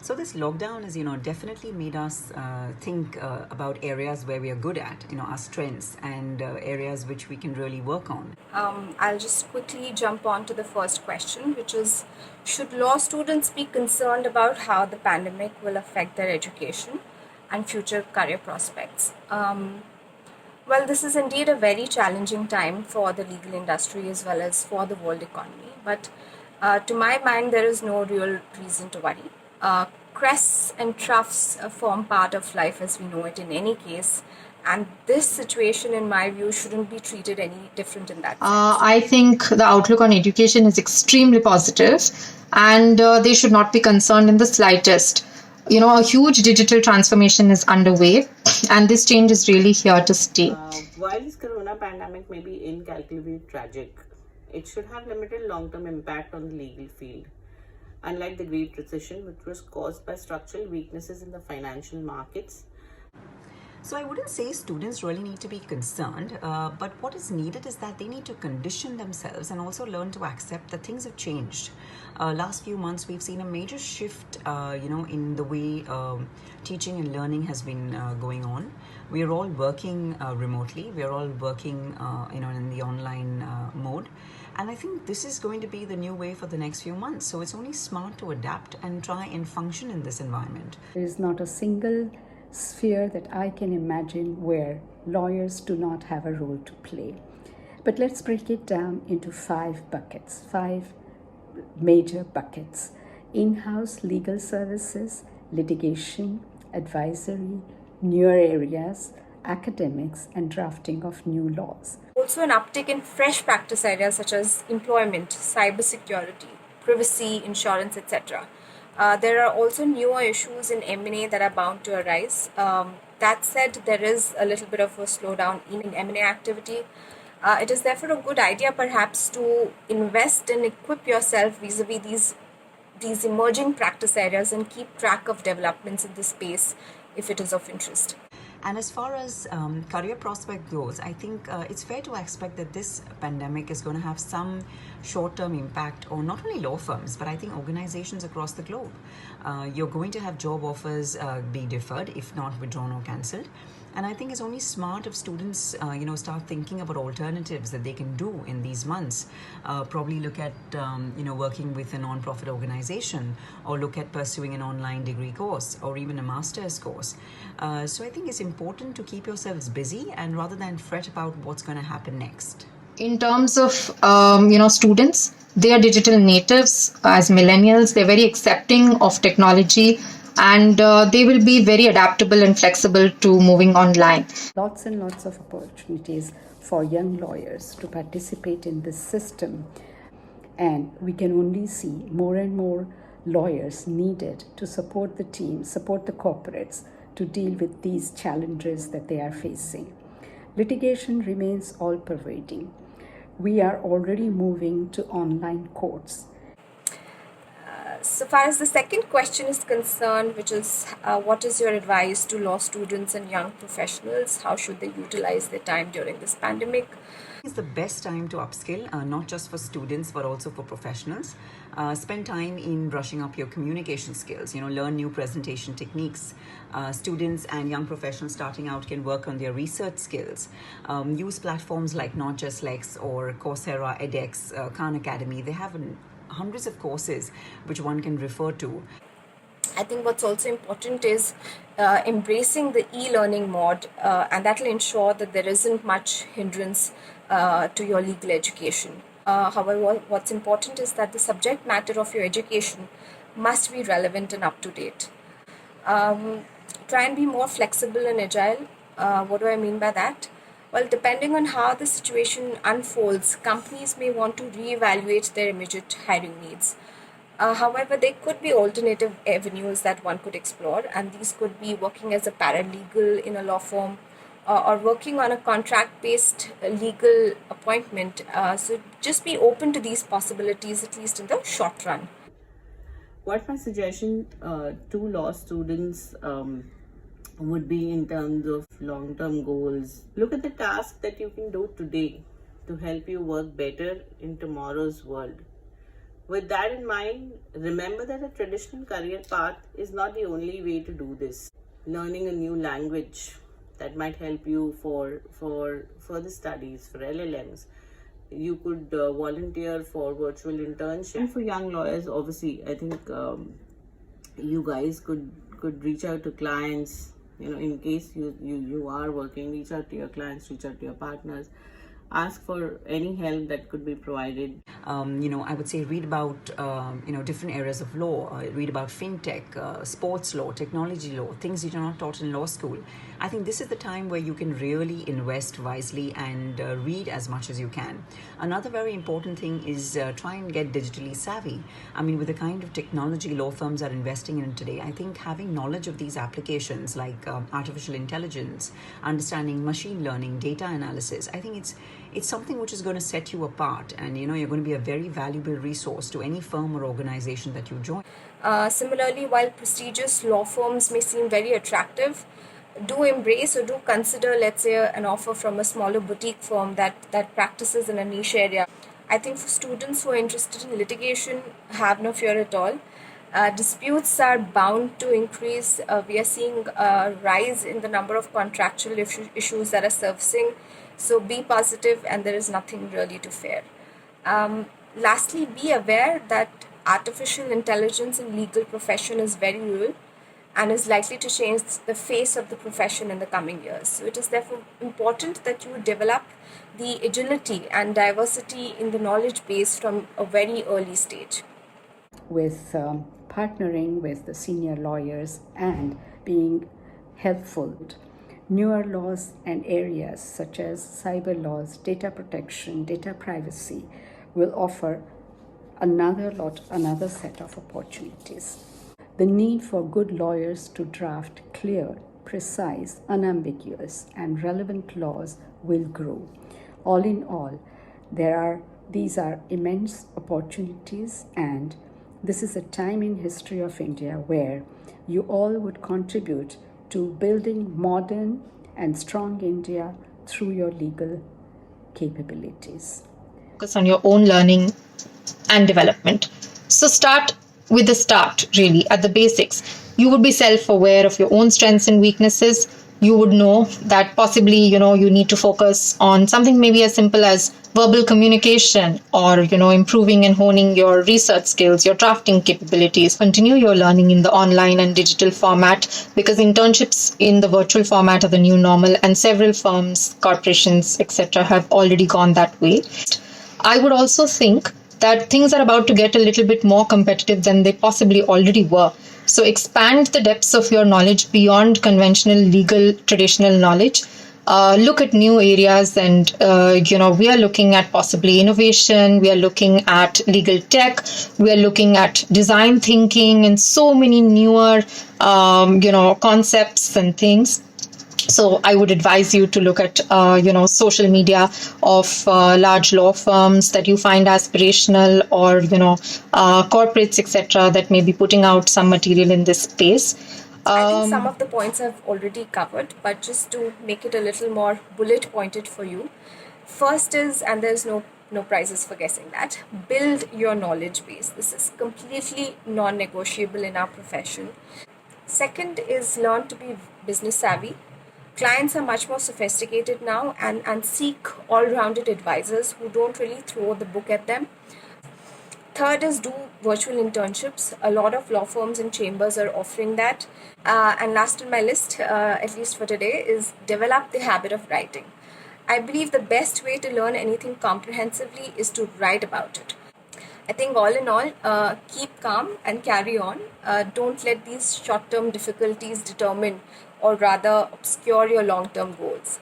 So this lockdown has, definitely made us think about areas where we are good at, our strengths and areas which we can really work on. I'll just quickly jump on to the first question, which is, should law students be concerned about how the pandemic will affect their education and future career prospects? Well, this is indeed a very challenging time for the legal industry as well as for the world economy. But to my mind, there is no real reason to worry. Crests and troughs form part of life as we know it in any case. And this situation, in my view, shouldn't be treated any different in that sense. I think the outlook on education is extremely positive, and they should not be concerned in the slightest. A huge digital transformation is underway, and this change is really here to stay. While this corona pandemic may be incalculably tragic, it should have limited long-term impact on the legal field. Unlike the Great Recession, which was caused by structural weaknesses in the financial markets. So I wouldn't say students really need to be concerned, but what is needed is that they need to condition themselves and also learn to accept that things have changed. Last few months, we've seen a major shift, in the way teaching and learning has been going on. We are all working remotely. We are all working, in the online mode. And I think this is going to be the new way for the next few months. So it's only smart to adapt and try and function in this environment. There is not a single sphere that I can imagine where lawyers do not have a role to play. But let's break it down into 5 buckets, 5 major buckets: in-house legal services, litigation, advisory, newer areas, academics, and drafting of new laws. Also an uptick in fresh practice areas such as employment, cybersecurity, privacy, insurance, etc. There are also newer issues in M&A that are bound to arise. That said, there is a little bit of a slowdown in M&A activity. It is therefore a good idea perhaps to invest and equip yourself vis-a-vis these emerging practice areas and keep track of developments in this space if it is of interest. And as far as career prospect goes, I think it's fair to expect that this pandemic is going to have some short-term impact on not only law firms, but I think organizations across the globe. You're going to have job offers be deferred, if not withdrawn or cancelled. And I think it's only smart if students, start thinking about alternatives that they can do in these months. Probably look at, working with a non-profit organization, or look at pursuing an online degree course, or even a master's course. So I think it's important to keep yourselves busy, and rather than fret about what's going to happen next. In terms of, students, they are digital natives. As millennials, they're very accepting of technology, and they will be very adaptable and flexible to moving online. Lots and lots of opportunities for young lawyers to participate in this system. And we can only see more and more lawyers needed to support the team, support the corporates to deal with these challenges that they are facing. Litigation remains all-pervading. We are already moving to online courts. So far as the second question is concerned, which is what is your advice to law students and young professionals? How should they utilize their time during this pandemic? It's the best time to upskill, not just for students, but also for professionals. Spend time in brushing up your communication skills, learn new presentation techniques. Students and young professionals starting out can work on their research skills. Use platforms like NotJustLex or Coursera, edX, Khan Academy. They have hundreds of courses which one can refer to. I think what's also important is embracing the e-learning mode, and that will ensure that there isn't much hindrance to your legal education. However, what's important is that the subject matter of your education must be relevant and up to date. Try and be more flexible and agile. What do I mean by that? Well, depending on how the situation unfolds, companies may want to reevaluate their immediate hiring needs. However, there could be alternative avenues that one could explore, and these could be working as a paralegal in a law firm or working on a contract-based legal appointment. So just be open to these possibilities, at least in the short run. What my suggestion to law students would be in terms of long-term goals. Look at the task that you can do today to help you work better in tomorrow's world. With that in mind, remember that a traditional career path is not the only way to do this. Learning a new language that might help you for further studies, for LLMs. You could volunteer for virtual internship. And for young lawyers, obviously, I think you guys could reach out to clients. In case you are working, reach out to your clients, reach out to your partners, ask for any help that could be provided. I would say read about, different areas of law, read about fintech, sports law, technology law, things you're not taught in law school. I think this is the time where you can really invest wisely and read as much as you can. Another very important thing is try and get digitally savvy. I mean, with the kind of technology law firms are investing in today, I think having knowledge of these applications like artificial intelligence, understanding machine learning, data analysis, I think it's something which is going to set you apart, and you're going to be a very valuable resource to any firm or organization that you join. Similarly, while prestigious law firms may seem very attractive, do embrace or do consider, let's say, an offer from a smaller boutique firm that practices in a niche area. I think for students who are interested in litigation, have no fear at all. Disputes are bound to increase. We are seeing a rise in the number of contractual issues that are surfacing. So be positive, and there is nothing really to fear. Lastly, be aware that artificial intelligence in legal profession is very real and is likely to change the face of the profession in the coming years. So it is therefore important that you develop the agility and diversity in the knowledge base from a very early stage. With partnering with the senior lawyers and being helpful, newer laws and areas such as cyber laws, data protection, data privacy will offer another set of opportunities. The need for good lawyers to draft clear, precise, unambiguous, and relevant laws will grow. All in all, these are immense opportunities, and this is a time in history of India where you all would contribute to building modern and strong India through your legal capabilities. Focus on your own learning and development. So start with the start, really, at the basics. You would be self-aware of your own strengths and weaknesses. You would know that possibly, you need to focus on something maybe as simple as verbal communication, or, improving and honing your research skills, your drafting capabilities. Continue your learning in the online and digital format, because internships in the virtual format are the new normal, and several firms, corporations, etc. have already gone that way. I would also think that things are about to get a little bit more competitive than they possibly already were. So expand the depths of your knowledge beyond conventional legal traditional knowledge. Look at new areas, and we are looking at possibly innovation. We are looking at legal tech. We are looking at design thinking and so many newer concepts and things. So I would advise you to look at, social media of large law firms that you find aspirational, or, corporates, etc., that may be putting out some material in this space. I think some of the points I've already covered, but just to make it a little more bullet pointed for you. First is, and there's no prizes for guessing that, build your knowledge base. This is completely non-negotiable in our profession. Second is learn to be business savvy. Clients are much more sophisticated now and seek all-rounded advisors who don't really throw the book at them. Third is do virtual internships. A lot of law firms and chambers are offering that. And last on my list, at least for today, is develop the habit of writing. I believe the best way to learn anything comprehensively is to write about it. I think all in all, keep calm and carry on. Don't let these short-term difficulties determine or rather obscure your long-term goals.